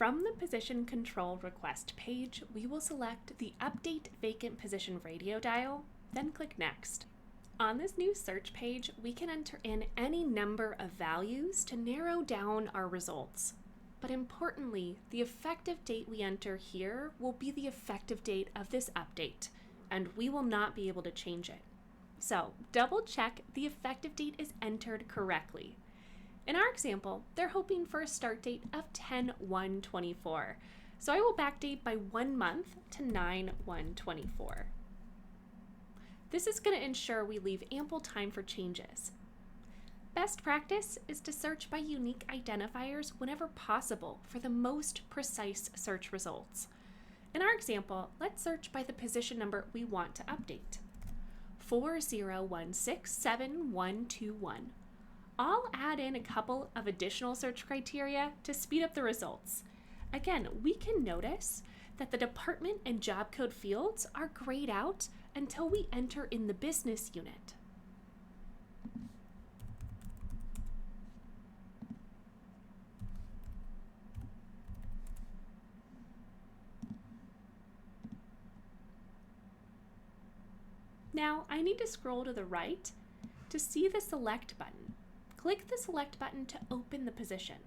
From the position control request page, we will select the Update Vacant Position radio dial, then click Next. On this new search page, we can enter in any number of values to narrow down our results. But importantly, the effective date we enter here will be the effective date of this update, and we will not be able to change it. So double check the effective date is entered correctly. In our example, they're hoping for a start date of 10/1/24, so I will backdate by 1 month to 9/1/24. This is going to ensure we leave ample time for changes. Best practice is to search by unique identifiers whenever possible for the most precise search results. In our example, let's search by the position number we want to update, 4016721. I'll add in a couple of additional search criteria to speed up the results. Again, we can notice that the department and job code fields are grayed out until we enter in the business unit. Now, I need to scroll to the right to see the Select button. Click the Select button to open the position.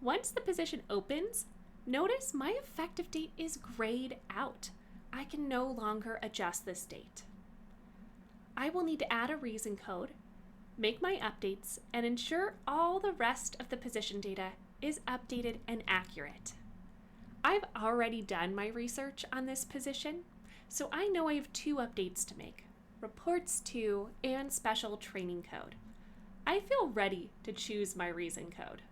Once the position opens, notice my effective date is grayed out. I can no longer adjust this date. I will need to add a reason code, make my updates, and ensure all the rest of the position data is updated and accurate. I've already done my research on this position, so I know I have 2 updates to make, Reports to and Special Training Code. I feel ready to choose my reason code.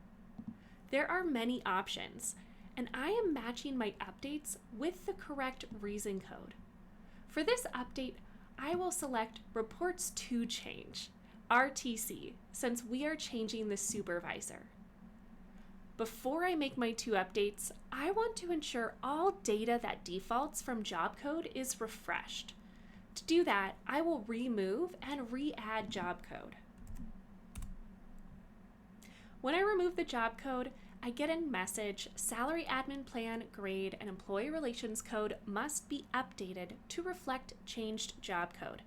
There are many options, and I am matching my updates with the correct reason code. For this update, I will select Reports to Change, RTC, since we are changing the supervisor. Before I make my 2 updates, I want to ensure all data that defaults from job code is refreshed. To do that, I will remove and re-add job code. When I remove the job code, I get a message, Salary Admin Plan, Grade, and Employee Relations Code must be updated to reflect changed job code.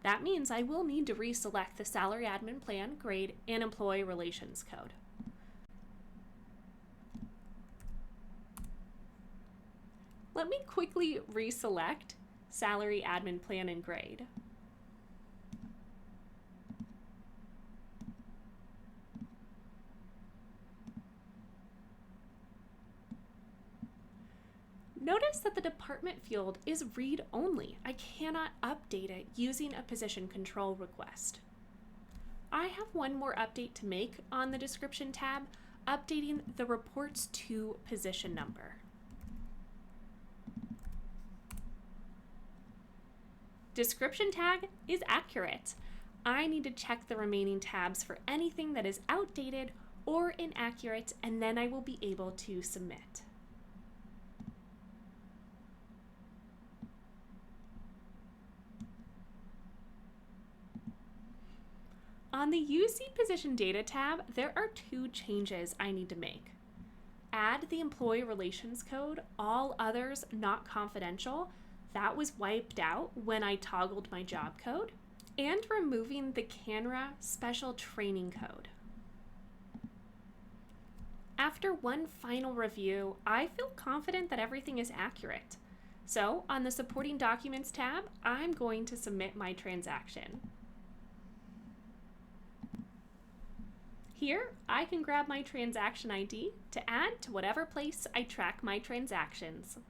That means I will need to reselect the Salary Admin Plan, Grade, and Employee Relations Code. Let me quickly reselect Salary Admin Plan and Grade. Notice that the department field is read-only. I cannot update it using a position control request. I have one more update to make on the description tab, updating the Reports to position number. Description tag is accurate. I need to check the remaining tabs for anything that is outdated or inaccurate, and then I will be able to submit. On the UC Position Data tab, there are 2 changes I need to make. Add the Employee Relations Code, all others not confidential. That was wiped out when I toggled my job code, and removing the CANRA Special Training Code. After one final review, I feel confident that everything is accurate. So on the Supporting Documents tab, I'm going to submit my transaction. Here, I can grab my transaction ID to add to whatever place I track my transactions.